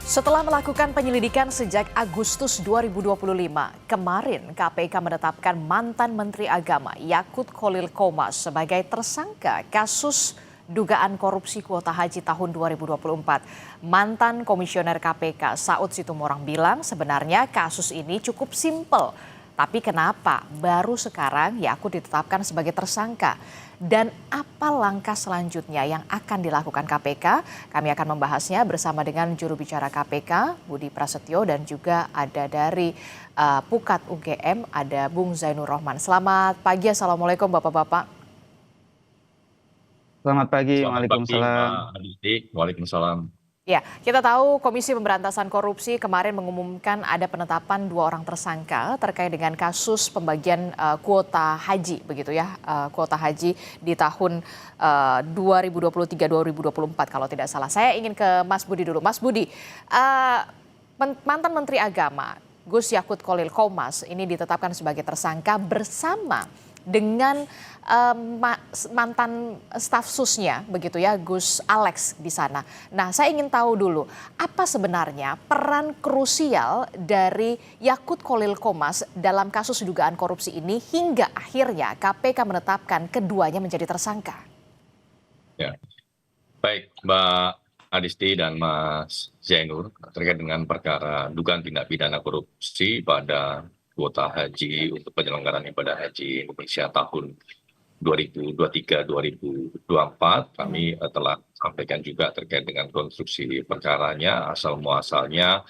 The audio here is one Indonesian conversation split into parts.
Setelah melakukan penyelidikan sejak Agustus 2025, kemarin KPK menetapkan mantan Menteri Agama Yakut Kholil Qomas sebagai tersangka kasus dugaan korupsi kuota haji tahun 2024. Mantan Komisioner KPK Saud Situmorang bilang sebenarnya kasus ini cukup simpel. Tapi kenapa baru sekarang Yakut ditetapkan sebagai tersangka? Dan apa langkah selanjutnya yang akan dilakukan KPK? Kami akan membahasnya bersama dengan juru bicara KPK, Budi Prasetyo, dan juga ada dari Pukat UGM, ada Bung Zainur Rohman. Selamat pagi, Assalamualaikum Bapak-Bapak. Selamat pagi, Selamat pagi, Waalaikumsalam. Mbak Adisti. Waalaikumsalam. Ya, kita tahu Komisi Pemberantasan Korupsi kemarin mengumumkan ada penetapan 2 orang tersangka terkait dengan kasus pembagian kuota haji, begitu ya, kuota haji di tahun 2023-2024 kalau tidak salah. Saya ingin ke Mas Budi dulu. Mas Budi, mantan Menteri Agama Gus Yakut Kholil Qomas ini ditetapkan sebagai tersangka bersama dengan mantan staf susnya, begitu ya, Gus Alex di sana. Nah, saya ingin tahu dulu, apa sebenarnya peran krusial dari Yakut Kholil Qomas dalam kasus dugaan korupsi ini hingga akhirnya KPK menetapkan keduanya menjadi tersangka? Ya, baik Mbak Adisti dan Mas Zainur terkait dengan perkara dugaan tindak pidana korupsi pada kuota haji untuk penyelenggaraan ibadah haji Indonesia tahun 2023-2024 kami telah sampaikan juga terkait dengan konstruksi perkaranya, asal muasalnya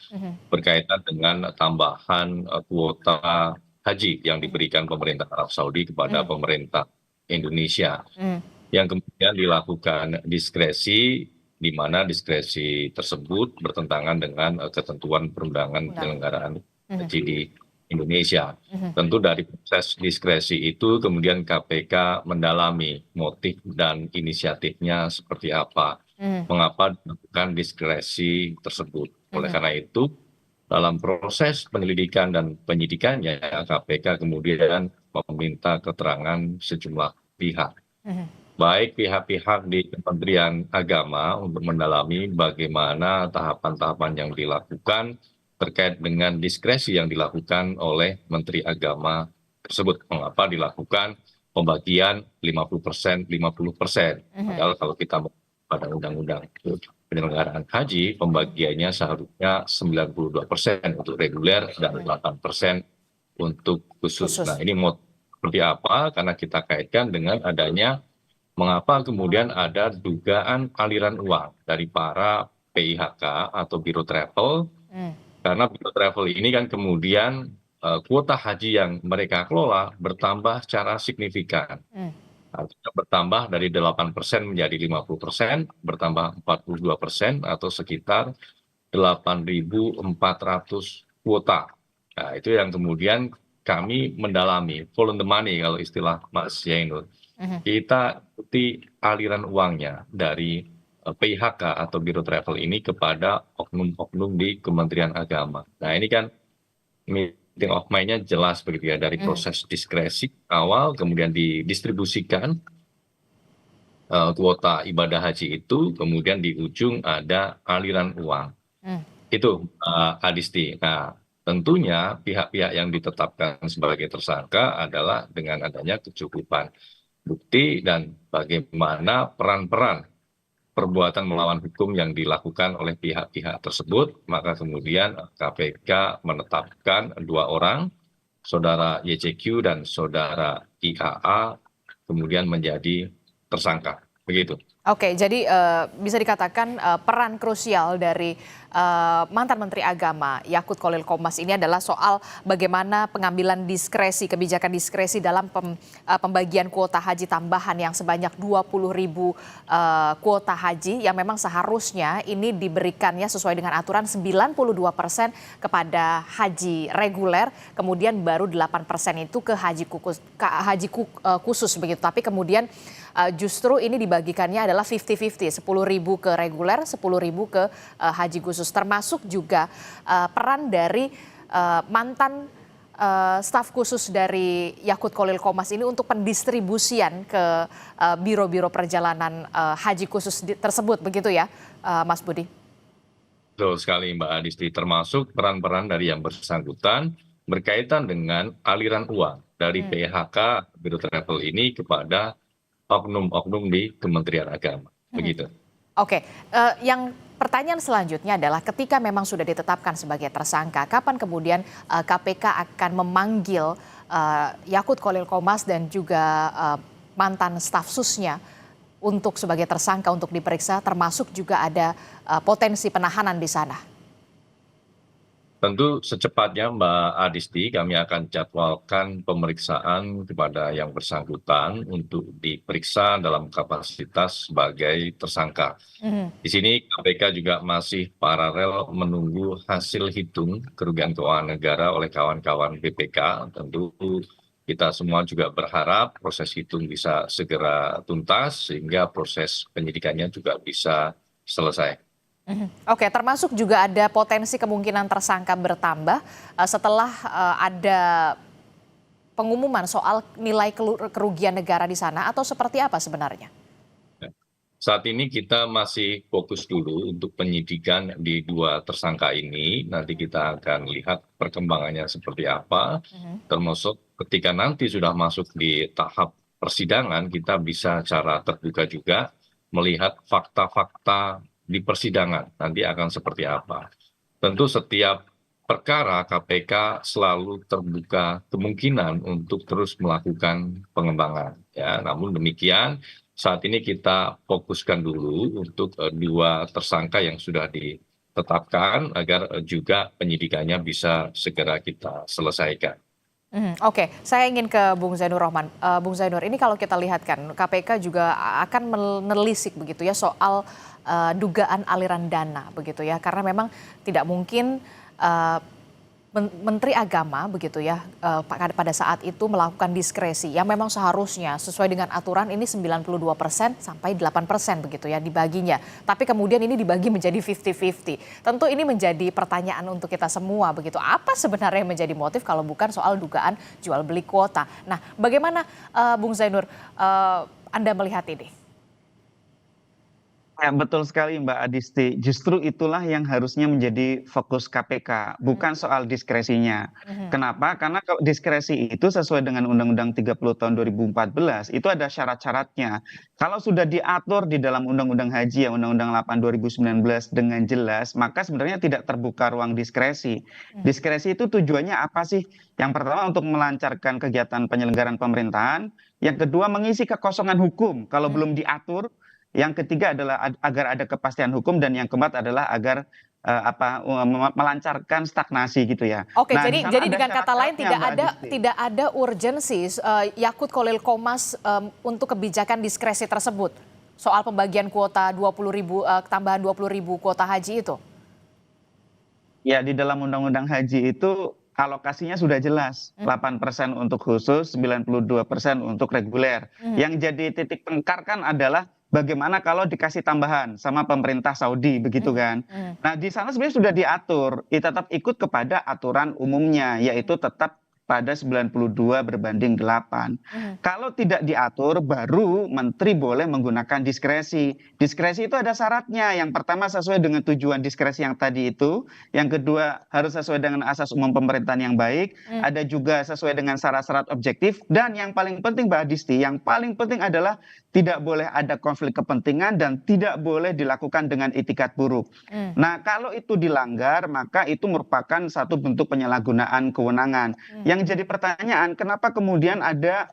berkaitan dengan tambahan kuota haji yang diberikan pemerintah Arab Saudi kepada pemerintah Indonesia, yang kemudian dilakukan diskresi, di mana diskresi tersebut bertentangan dengan ketentuan perundangan penyelenggaraan haji di Indonesia. Tentu dari proses diskresi itu kemudian KPK mendalami motif dan inisiatifnya seperti apa, mengapa dilakukan diskresi tersebut. Oleh karena itu, dalam proses penyelidikan dan penyidikannya, KPK kemudian meminta keterangan sejumlah pihak, baik pihak-pihak di Kementerian Agama untuk mendalami bagaimana tahapan-tahapan yang dilakukan terkait dengan diskresi yang dilakukan oleh Menteri Agama tersebut. Mengapa dilakukan pembagian 50%, 50%. Padahal kalau kita pada undang-undang penyelenggaraan haji, pembagiannya seharusnya 92% untuk reguler dan 8% untuk khusus. Nah, ini mau seperti apa? Karena kita kaitkan dengan adanya mengapa kemudian ada dugaan aliran uang dari para PIHK atau Biro Travel. Karena Biro Travel ini kan kemudian kuota haji yang mereka kelola bertambah secara signifikan. Artinya bertambah dari 8% menjadi 50%, bertambah 42% atau sekitar 8.400 kuota. Nah, itu yang kemudian kami mendalami, follow the money kalau istilah Mas Zainur. Kita ikuti aliran uangnya dari PIHK atau Biro Travel ini kepada oknum-oknum di Kementerian Agama. Nah, ini kan meeting of mind-nya jelas begitu ya, dari proses diskresi awal kemudian didistribusikan kuota ibadah haji itu, kemudian di ujung ada aliran uang. Itu Adisti. Nah, tentunya pihak-pihak yang ditetapkan sebagai tersangka adalah dengan adanya kecukupan bukti dan bagaimana peran-peran perbuatan melawan hukum yang dilakukan oleh pihak-pihak tersebut, maka kemudian KPK menetapkan 2 orang, saudara YCQ dan saudara IAA, kemudian menjadi tersangka. Begitu. Oke, jadi bisa dikatakan peran krusial dari mantan Menteri Agama Yakut Kholil Qomas ini adalah soal bagaimana pengambilan diskresi, kebijakan diskresi dalam pembagian kuota haji tambahan yang sebanyak 20.000 kuota haji yang memang seharusnya ini diberikannya sesuai dengan aturan 92% kepada haji reguler, kemudian baru 8% itu ke haji khusus begitu. Tapi kemudian justru ini dibagikannya adalah 50-50, 10.000 ke reguler, 10.000 ke haji khusus. Termasuk juga peran dari mantan staf khusus dari Yakut Kholil Qomas ini untuk pendistribusian ke biro-biro perjalanan haji khusus tersebut, begitu ya Mas Budi? Betul sekali Mbak Adisti, termasuk peran-peran dari yang bersangkutan berkaitan dengan aliran uang dari Hmm. PHK Biro Travel ini kepada oknum-oknum di Kementerian Agama. Mhm. Begitu. Oke, yang pertanyaan selanjutnya adalah ketika memang sudah ditetapkan sebagai tersangka, kapan kemudian KPK akan memanggil Yakut Khalil Qomas dan juga mantan staf susnya untuk sebagai tersangka untuk diperiksa, termasuk juga ada potensi penahanan di sana? Tentu secepatnya Mbak Adisti kami akan jadwalkan pemeriksaan kepada yang bersangkutan untuk diperiksa dalam kapasitas sebagai tersangka. Mhm. Di sini KPK juga masih paralel menunggu hasil hitung kerugian keuangan negara oleh kawan-kawan BPK. Tentu kita semua juga berharap proses hitung bisa segera tuntas sehingga proses penyidikannya juga bisa selesai. Mhm. Oke, termasuk juga ada potensi kemungkinan tersangka bertambah setelah ada pengumuman soal nilai kerugian negara di sana atau seperti apa sebenarnya? Saat ini kita masih fokus dulu untuk penyidikan di dua tersangka ini. Nanti kita akan lihat perkembangannya seperti apa, Mhm. termasuk ketika nanti sudah masuk di tahap persidangan, kita bisa secara terbuka juga melihat fakta-fakta di persidangan nanti akan seperti apa. Tentu setiap perkara KPK selalu terbuka kemungkinan untuk terus melakukan pengembangan. Ya, namun demikian saat ini kita fokuskan dulu untuk dua tersangka yang sudah ditetapkan agar juga penyidikannya bisa segera kita selesaikan. Mhm. Oke, saya ingin ke Bung Zainur Rohman. Bung Zainur, ini kalau kita lihat kan KPK juga akan menelisik begitu ya soal dugaan aliran dana begitu ya, karena memang tidak mungkin eh, Menteri Agama begitu ya pada saat itu melakukan diskresi yang memang seharusnya sesuai dengan aturan ini 92% sampai 8% begitu ya dibaginya. Tapi kemudian ini dibagi menjadi 50-50. Tentu ini menjadi pertanyaan untuk kita semua begitu. Apa sebenarnya yang menjadi motif kalau bukan soal dugaan jual beli kuota. Nah, bagaimana Bung Zainur Anda melihat ini? Ya, betul sekali Mbak Adisti. Justru itulah yang harusnya menjadi fokus KPK, bukan soal diskresinya. Mhm. Kenapa? Karena kalau diskresi itu sesuai dengan Undang-Undang 30 tahun 2014, itu ada syarat-syaratnya. Kalau sudah diatur di dalam Undang-Undang Haji, ya Undang-Undang 8 2019 dengan jelas, maka sebenarnya tidak terbuka ruang diskresi. Mhm. Diskresi itu tujuannya apa sih? Yang pertama untuk melancarkan kegiatan penyelenggaraan pemerintahan, yang kedua mengisi kekosongan hukum kalau Mhm. belum diatur, yang ketiga adalah agar ada kepastian hukum dan yang keempat adalah agar melancarkan stagnasi gitu ya. Oke, Nah, di sana jadi ada dengan kata lain syarat-syaratnya Mbak Adisti. tidak ada urgensi Yakut Khalil Qomas untuk kebijakan diskresi tersebut soal pembagian kuota 20.000 tambahan 20.000 kuota haji itu. Ya, di dalam Undang-Undang Haji itu alokasinya sudah jelas, Mhm. 8% untuk khusus, 92% untuk reguler. Mhm. Yang jadi titik tengkar kan adalah bagaimana kalau dikasih tambahan sama pemerintah Saudi begitu Mhm. kan. Mhm. Nah, di sana sebenarnya sudah diatur, tetap ikut kepada aturan umumnya, yaitu tetap pada 92 berbanding 8. Mhm. Kalau tidak diatur, baru menteri boleh menggunakan diskresi. Diskresi itu ada syaratnya. Yang pertama sesuai dengan tujuan diskresi yang tadi itu. Yang kedua harus sesuai dengan asas umum pemerintahan yang baik, Mhm. ada juga sesuai dengan syarat-syarat objektif, dan yang paling penting Mbak Adisti, yang paling penting adalah tidak boleh ada konflik kepentingan dan tidak boleh dilakukan dengan itikat buruk. Mhm. Nah, kalau itu dilanggar, maka itu merupakan satu bentuk penyalahgunaan kewenangan. Mhm. Yang jadi pertanyaan, kenapa kemudian ada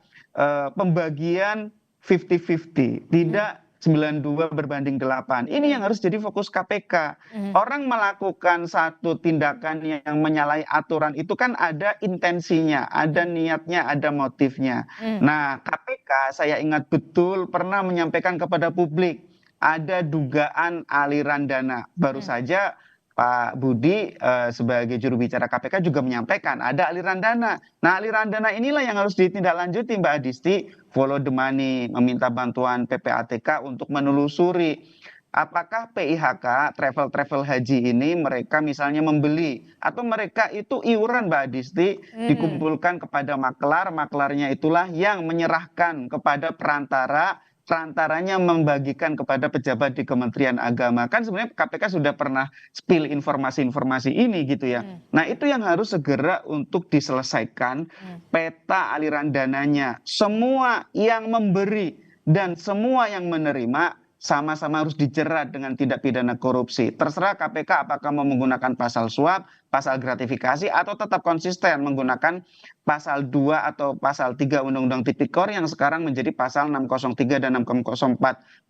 pembagian 50-50, Mhm. tidak 92 berbanding 8. Ini yang harus jadi fokus KPK. Mhm. Orang melakukan satu tindakan yang menyalahi aturan itu kan ada intensinya, ada Mhm. niatnya, ada motifnya. Mhm. Nah, KPK saya ingat betul pernah menyampaikan kepada publik ada dugaan aliran dana. Baru Mhm. saja Pak Budi sebagai juru bicara KPK juga menyampaikan ada aliran dana. Nah, aliran dana inilah yang harus ditindaklanjuti Mbak Adisti, follow the money, meminta bantuan PPATK untuk menelusuri apakah PIHK travel haji ini mereka misalnya membeli atau mereka itu iuran Mbak Adisti Mhm. dikumpulkan kepada maklar, maklarnya itulah yang menyerahkan kepada perantara perantaranya membagikan kepada pejabat di Kementerian Agama. Kan sebenarnya KPK sudah pernah spill informasi-informasi ini gitu ya. Nah, itu yang harus segera untuk diselesaikan peta aliran dananya. Semua yang memberi dan semua yang menerima sama-sama harus dijerat dengan tindak pidana korupsi. Terserah KPK apakah mau menggunakan pasal suap, pasal gratifikasi, atau tetap konsisten menggunakan pasal 2 atau pasal 3 Undang-Undang Tipikor yang sekarang menjadi pasal 603 dan 604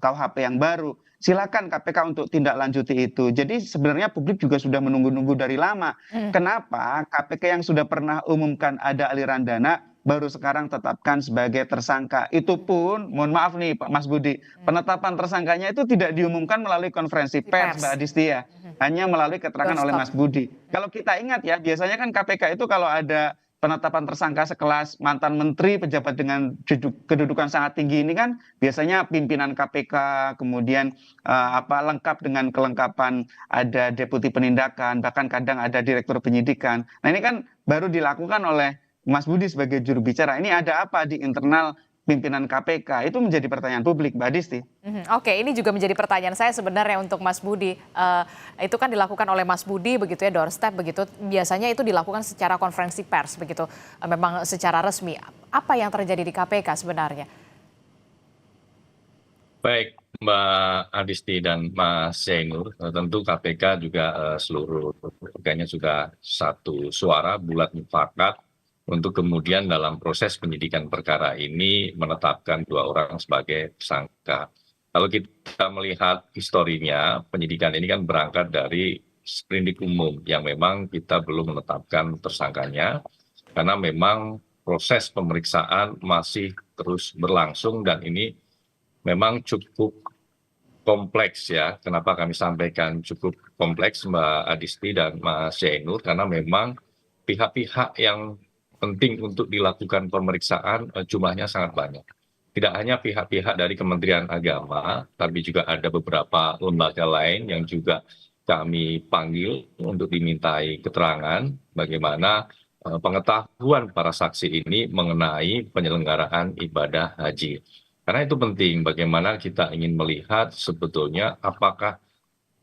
KUHP yang baru. Silakan KPK untuk tindak lanjuti itu. Jadi sebenarnya publik juga sudah menunggu-nunggu dari lama. Kenapa KPK yang sudah pernah umumkan ada aliran dana baru sekarang tetapkan sebagai tersangka. Itu pun, mohon maaf nih Pak Mas Budi, penetapan tersangkanya itu tidak diumumkan melalui konferensi pers, Mbak Adistia, hanya melalui keterangan oleh Mas Budi. Kalau kita ingat ya, biasanya kan KPK itu kalau ada penetapan tersangka sekelas mantan menteri, pejabat dengan kedudukan sangat tinggi ini kan biasanya pimpinan KPK, kemudian lengkap dengan kelengkapan ada deputi penindakan, bahkan kadang ada direktur penyidikan. Nah ini kan baru dilakukan oleh Mas Budi sebagai juru bicara. Ini ada apa di internal pimpinan KPK? Itu menjadi pertanyaan publik, Mbak Disti. Oke, ini juga menjadi pertanyaan saya sebenarnya untuk Mas Budi. Itu kan dilakukan oleh Mas Budi begitu ya, doorstep begitu. Biasanya itu dilakukan secara konferensi pers begitu, memang secara resmi. Apa yang terjadi di KPK sebenarnya? Baik, Mbak Adisti dan Mas Zainur, tentu KPK juga seluruh pegawainya sudah satu suara bulat mufakat untuk kemudian dalam proses penyidikan perkara ini menetapkan 2 orang sebagai tersangka. Kalau kita melihat historinya, penyidikan ini kan berangkat dari sprindik umum yang memang kita belum menetapkan tersangkanya, karena memang proses pemeriksaan masih terus berlangsung dan ini memang cukup kompleks ya. Kenapa kami sampaikan cukup kompleks Mbak Adisti dan Mas Zainur, karena memang pihak-pihak yang penting untuk dilakukan pemeriksaan jumlahnya sangat banyak. Tidak hanya pihak-pihak dari Kementerian Agama, tapi juga ada beberapa lembaga lain yang juga kami panggil untuk dimintai keterangan bagaimana pengetahuan para saksi ini mengenai penyelenggaraan ibadah haji. Karena itu penting bagaimana kita ingin melihat sebetulnya apakah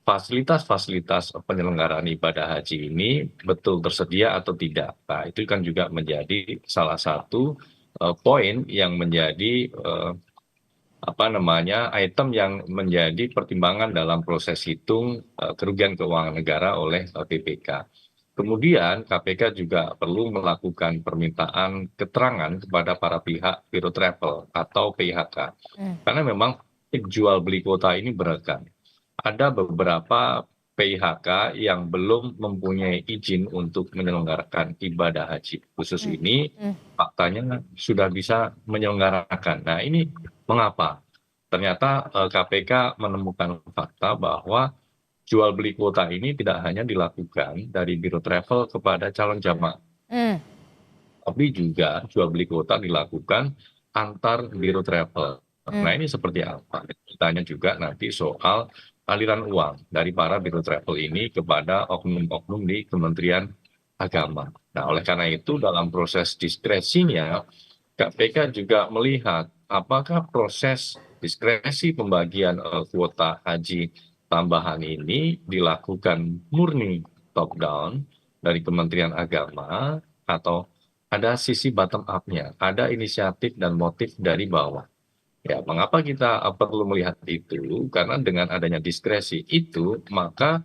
fasilitas-fasilitas penyelenggaraan ibadah haji ini betul tersedia atau tidak. Nah, itu kan juga menjadi salah satu poin yang menjadi item yang menjadi pertimbangan dalam proses hitung kerugian keuangan negara oleh BPK. Kemudian KPK juga perlu melakukan permintaan keterangan kepada para pihak Biro Travel atau PIHK. Karena memang jual beli kuota ini beragam. Ada beberapa PIHK yang belum mempunyai izin untuk menyelenggarakan ibadah haji. Khusus ini faktanya sudah bisa menyelenggarakan. Nah ini mengapa? Ternyata KPK menemukan fakta bahwa jual beli kuota ini tidak hanya dilakukan dari Biro Travel kepada calon jamaah. Tapi juga jual beli kuota dilakukan antar Biro Travel. Nah ini seperti apa? Ditanya juga nanti soal aliran uang dari para Biro Travel ini kepada oknum-oknum di Kementerian Agama. Nah oleh karena itu dalam proses diskresinya KPK juga melihat apakah proses diskresi pembagian kuota haji tambahan ini dilakukan murni top down dari Kementerian Agama atau ada sisi bottom up-nya, ada inisiatif dan motif dari bawah. Ya, mengapa kita perlu melihat itu? Karena dengan adanya diskresi itu, maka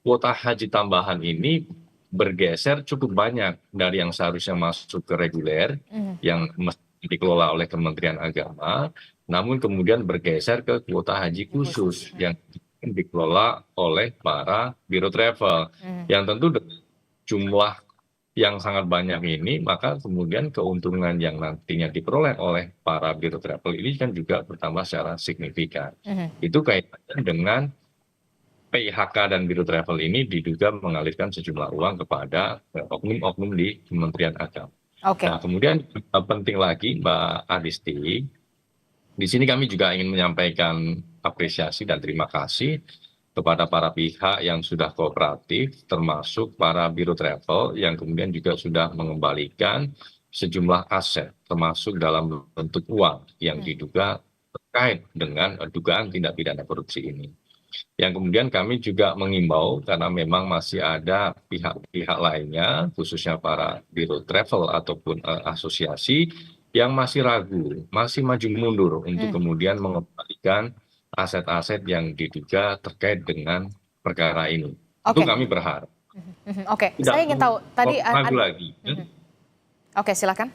kuota haji tambahan ini bergeser cukup banyak dari yang seharusnya masuk ke reguler, yang dikelola oleh Kementerian Agama, namun kemudian bergeser ke kuota haji khusus yang dikelola oleh para Biro Travel. Yang tentu jumlah yang sangat banyak ini, maka kemudian keuntungan yang nantinya diperoleh oleh para Biro Travel ini kan juga bertambah secara signifikan. Itu kaitannya dengan PIHK dan Biro Travel ini diduga mengalirkan sejumlah uang kepada oknum-oknum di Kementerian Agama. Nah, kemudian penting lagi Mbak Adisti, di sini kami juga ingin menyampaikan apresiasi dan terima kasih kepada para pihak yang sudah kooperatif, termasuk para Biro Travel yang kemudian juga sudah mengembalikan sejumlah aset, termasuk dalam bentuk uang yang diduga terkait dengan dugaan tindak pidana korupsi ini. Yang kemudian kami juga mengimbau karena memang masih ada pihak-pihak lainnya, khususnya para biro travel ataupun asosiasi yang masih ragu, masih maju mundur untuk kemudian mengembalikan aset-aset yang diduga terkait dengan perkara ini. Itu Oke, kami berharap oke. tidak Saya ingin tahu tadi ragu lagi. oke, silakan.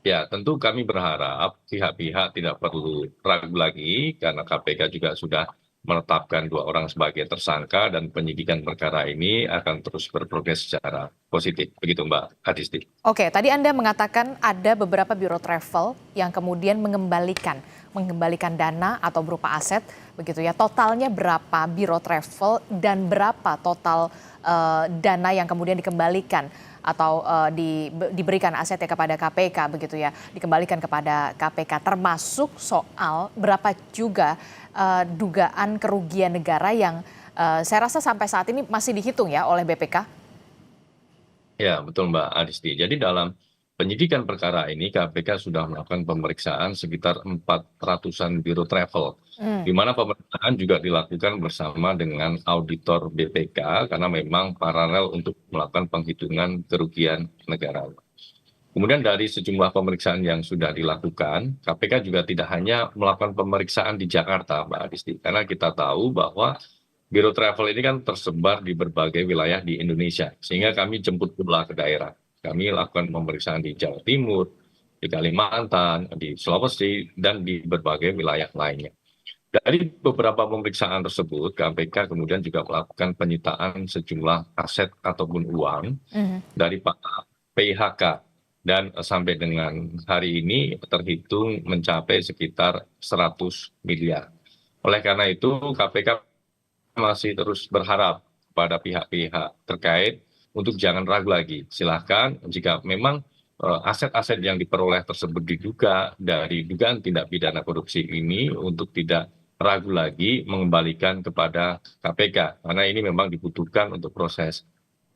Ya, tentu kami berharap pihak-pihak tidak perlu ragu lagi karena KPK juga sudah menetapkan 2 orang sebagai tersangka dan penyidikan perkara ini akan terus berprogres secara positif. Begitu Mbak Adisti. Oke, tadi Anda mengatakan ada beberapa biro travel yang kemudian mengembalikan dana atau berupa aset, begitu ya. Totalnya berapa biro travel dan berapa total dana yang kemudian dikembalikan atau diberikan asetnya kepada KPK, begitu ya, dikembalikan kepada KPK, termasuk soal berapa juga dugaan kerugian negara yang saya rasa sampai saat ini masih dihitung ya oleh BPK. Ya, betul Mbak Adisti. Jadi dalam penyidikan perkara ini KPK sudah melakukan pemeriksaan sekitar 400-an biro travel, di mana pemeriksaan juga dilakukan bersama dengan auditor BPK karena memang paralel untuk melakukan penghitungan kerugian negara. Kemudian dari sejumlah pemeriksaan yang sudah dilakukan, KPK juga tidak hanya melakukan pemeriksaan di Jakarta, Mbak Adisti, karena kita tahu bahwa biro travel ini kan tersebar di berbagai wilayah di Indonesia, sehingga kami jemput bola ke daerah. Kami lakukan pemeriksaan di Jawa Timur, di Kalimantan, di Sulawesi, dan di berbagai wilayah lainnya. Dari beberapa pemeriksaan tersebut, KPK kemudian juga melakukan penyitaan sejumlah aset ataupun uang dari para PIHK. Dan sampai dengan hari ini terhitung mencapai sekitar 100 miliar. Oleh karena itu, KPK masih terus berharap pada pihak-pihak terkait untuk jangan ragu lagi. Silahkan jika memang aset-aset yang diperoleh tersebut diduga dari dugaan tindak pidana korupsi ini untuk tidak ragu lagi mengembalikan kepada KPK. Karena ini memang dibutuhkan untuk proses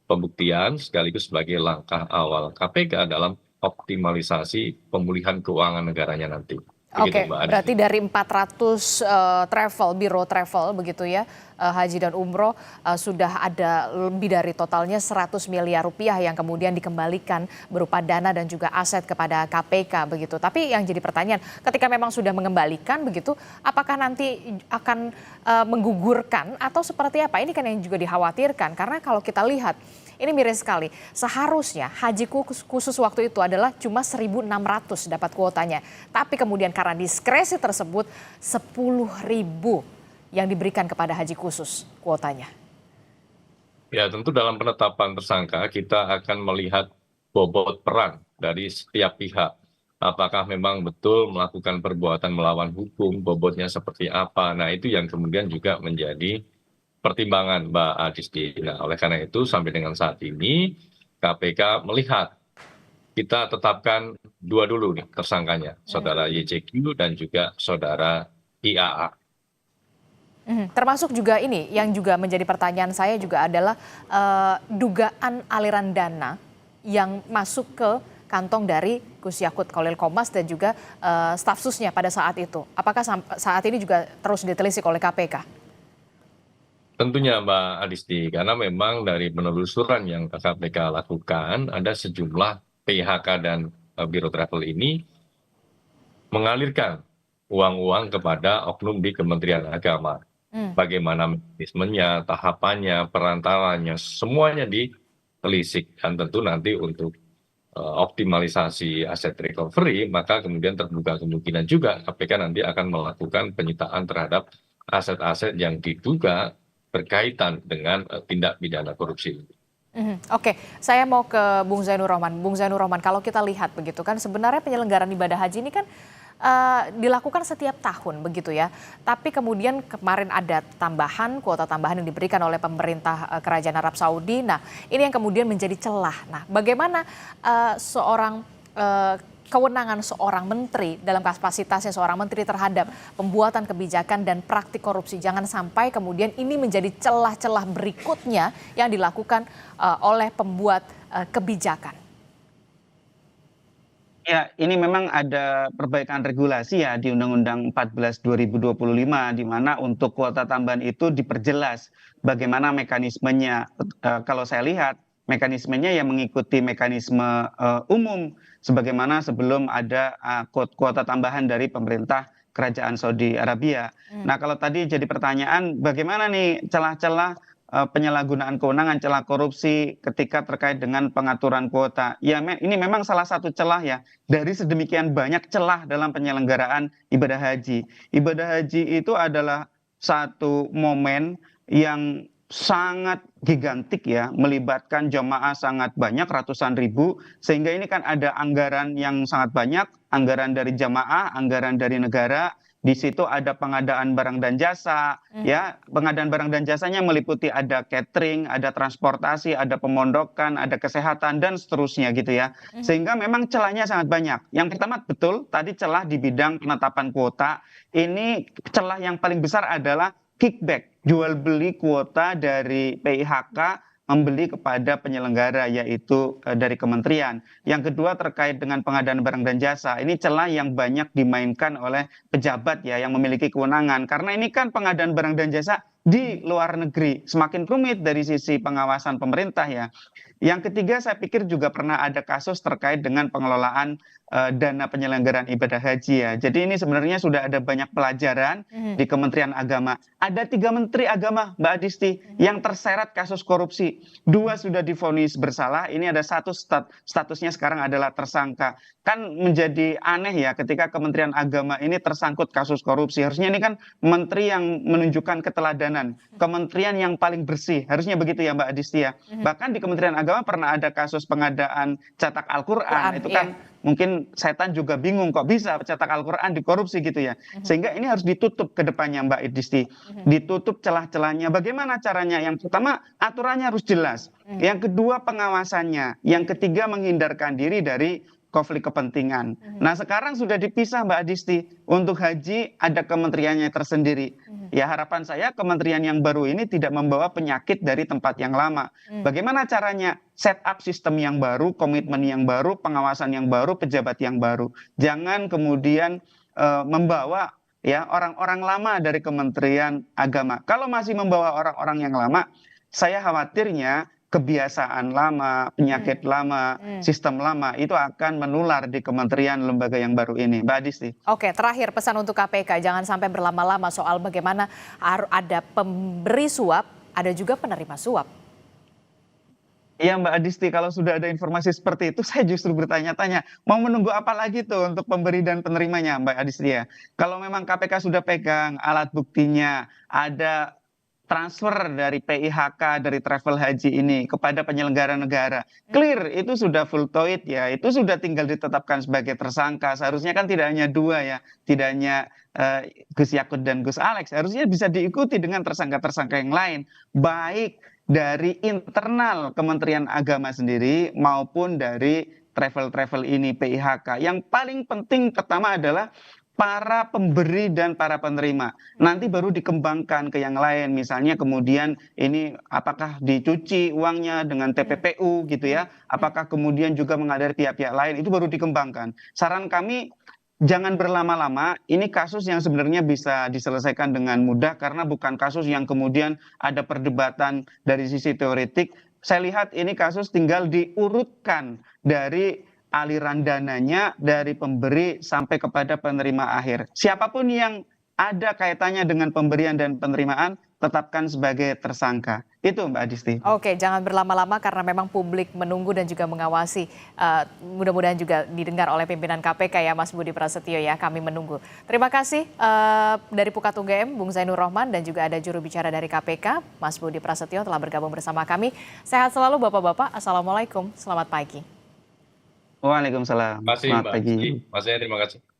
pembuktian sekaligus sebagai langkah awal KPK dalam optimalisasi pemulihan keuangan negaranya nanti. Begitu, Oke, Mbak Adi. berarti dari 400 biro travel begitu ya, haji dan umroh sudah ada lebih dari totalnya 100 miliar rupiah yang kemudian dikembalikan berupa dana dan juga aset kepada KPK begitu. Tapi yang jadi pertanyaan, ketika memang sudah mengembalikan begitu, apakah nanti akan menggugurkan atau seperti apa? Ini kan yang juga dikhawatirkan karena kalau kita lihat ini miris sekali. Seharusnya haji khusus waktu itu adalah cuma 1.600 dapat kuotanya. Tapi kemudian karena diskresi tersebut 10.000 yang diberikan kepada haji khusus kuotanya. Ya, tentu dalam penetapan tersangka kita akan melihat bobot peran dari setiap pihak. Apakah memang betul melakukan perbuatan melawan hukum, bobotnya seperti apa. Nah, itu yang kemudian juga menjadi pertimbangan Mbak Adisti. Nah, oleh karena itu sampai dengan saat ini KPK melihat kita tetapkan 2 dulu nih tersangkanya, saudara YCQ dan juga saudara IAA. Termasuk juga ini yang juga menjadi pertanyaan saya juga adalah dugaan aliran dana yang masuk ke kantong dari Gus Yakut Khalil Qomas dan juga staf susnya pada saat itu. Apakah saat ini juga terus ditelisik oleh KPK? Tentunya Mbak Adisti, karena memang dari penelusuran yang KPK lakukan, ada sejumlah PHK dan biro travel ini mengalirkan uang-uang kepada oknum di Kementerian Agama. Bagaimana mekanismenya, tahapannya, perantaranya, semuanya ditelisik. Dan tentu nanti untuk optimalisasi aset recovery, maka kemudian terbuka kemungkinan juga KPK nanti akan melakukan penyitaan terhadap aset-aset yang diduga berkaitan dengan tindak pidana korupsi. Oke, saya mau ke Bung Zainur Rohman. Bung Zainur Rohman, kalau kita lihat begitu kan sebenarnya penyelenggaraan ibadah haji ini kan dilakukan setiap tahun begitu ya. Tapi kemudian kemarin ada kuota tambahan yang diberikan oleh pemerintah Kerajaan Arab Saudi. Nah, ini yang kemudian menjadi celah. Nah, bagaimana kewenangan seorang menteri dalam kapasitasnya seorang menteri terhadap pembuatan kebijakan dan praktik korupsi. Jangan sampai kemudian ini menjadi celah-celah berikutnya yang dilakukan oleh pembuat kebijakan. Ya, ini memang ada perbaikan regulasi ya di Undang-Undang 14 2025 di mana untuk kuota tambahan itu diperjelas bagaimana mekanismenya. Kalau saya lihat mekanismenya yang mengikuti mekanisme umum sebagaimana sebelum ada kuota tambahan dari pemerintah Kerajaan Saudi Arabia. Nah, kalau tadi jadi pertanyaan bagaimana nih celah-celah penyalahgunaan kewenangan, celah korupsi ketika terkait dengan pengaturan kuota. Ya, ini memang salah satu celah ya dari sedemikian banyak celah dalam penyelenggaraan ibadah haji. Ibadah haji itu adalah satu momen yang sangat gigantik ya, melibatkan jemaah sangat banyak, ratusan ribu, sehingga ini kan ada anggaran yang sangat banyak, anggaran dari jemaah, anggaran dari negara, di situ ada pengadaan barang dan jasa, ya, pengadaan barang dan jasanya meliputi ada catering, ada transportasi, ada pemondokan, ada kesehatan dan seterusnya gitu ya. Sehingga memang celahnya sangat banyak. Yang pertama betul tadi celah di bidang penetapan kuota, ini celah yang paling besar adalah kickback, jual beli kuota dari PIHK membeli kepada penyelenggara yaitu dari kementerian. Yang kedua terkait dengan pengadaan barang dan jasa. Ini celah yang banyak dimainkan oleh pejabat ya yang memiliki kewenangan. Karena ini kan pengadaan barang dan jasa di luar negeri. Semakin rumit dari sisi pengawasan pemerintah ya. Yang ketiga saya pikir juga pernah ada kasus terkait dengan pengelolaan dana penyelenggaraan ibadah haji ya. Jadi ini sebenarnya sudah ada banyak pelajaran di Kementerian Agama. Ada 3 Menteri Agama, Mbak Adisti, yang terseret kasus korupsi. 2 sudah divonis bersalah, ini ada 1 statusnya sekarang adalah tersangka. Kan menjadi aneh ya ketika Kementerian Agama ini tersangkut kasus korupsi. Harusnya ini kan menteri yang menunjukkan keteladanan, kementerian yang paling bersih. Harusnya begitu ya Mbak Adisti ya. Bahkan di Kementerian Agama pernah ada kasus pengadaan cetak Al-Qur'an. Itu kan mungkin setan juga bingung kok bisa cetak Al-Qur'an dikorupsi gitu ya. Sehingga ini harus ditutup ke depannya Mbak Adisti. Ditutup celah-celahnya. Bagaimana caranya? Yang pertama aturannya harus jelas. Yang kedua pengawasannya. Yang ketiga menghindarkan diri dari konflik kepentingan. Nah sekarang sudah dipisah Mbak Adisti. Untuk haji ada kementeriannya tersendiri. Ya harapan saya kementerian yang baru ini tidak membawa penyakit dari tempat yang lama. Bagaimana caranya? Set up sistem yang baru, komitmen yang baru, pengawasan yang baru, pejabat yang baru. Jangan kemudian membawa ya orang-orang lama dari Kementerian Agama. Kalau masih membawa orang-orang yang lama, saya khawatirnya kebiasaan lama, penyakit lama, sistem lama itu akan menular di kementerian lembaga yang baru ini. Mbak Adisti. Oke, terakhir pesan untuk KPK, jangan sampai berlama-lama soal bagaimana ada pemberi suap, ada juga penerima suap. Iya Mbak Adisti, kalau sudah ada informasi seperti itu, saya justru bertanya-tanya, mau menunggu apa lagi tuh untuk pemberi dan penerimanya Mbak Adisti ya. Kalau memang KPK sudah pegang alat buktinya, ada transfer dari PIHK, dari travel haji ini kepada penyelenggara negara. Clear, itu sudah full toit ya, itu sudah tinggal ditetapkan sebagai tersangka. Seharusnya kan tidak hanya 2 ya, tidak hanya Gus Yakut dan Gus Alex, harusnya bisa diikuti dengan tersangka-tersangka yang lain. Baik dari internal Kementerian Agama sendiri maupun dari travel-travel ini PIHK. Yang paling penting pertama adalah para pemberi dan para penerima. Nanti baru dikembangkan ke yang lain. Misalnya kemudian ini apakah dicuci uangnya dengan TPPU gitu ya. Apakah kemudian juga mengadari pihak-pihak lain. Itu baru dikembangkan. Saran kami jangan berlama-lama, ini kasus yang sebenarnya bisa diselesaikan dengan mudah karena bukan kasus yang kemudian ada perdebatan dari sisi teoretik. Saya lihat ini kasus tinggal diurutkan dari aliran dananya dari pemberi sampai kepada penerima akhir. Siapapun yang ada kaitannya dengan pemberian dan penerimaan, tetapkan sebagai tersangka. Itu Mbak Adisti. Oke, jangan berlama-lama karena memang publik menunggu dan juga mengawasi. Mudah-mudahan juga didengar oleh pimpinan KPK ya Mas Budi Prasetyo ya, kami menunggu. Terima kasih dari Pukat UGM, Bung Zainur Rohman dan juga ada juru bicara dari KPK, Mas Budi Prasetyo telah bergabung bersama kami. Sehat selalu Bapak-Bapak, Assalamualaikum, selamat pagi. Waalaikumsalam. Terima kasih Selamat Mbak pagi. Mas Zain, terima kasih.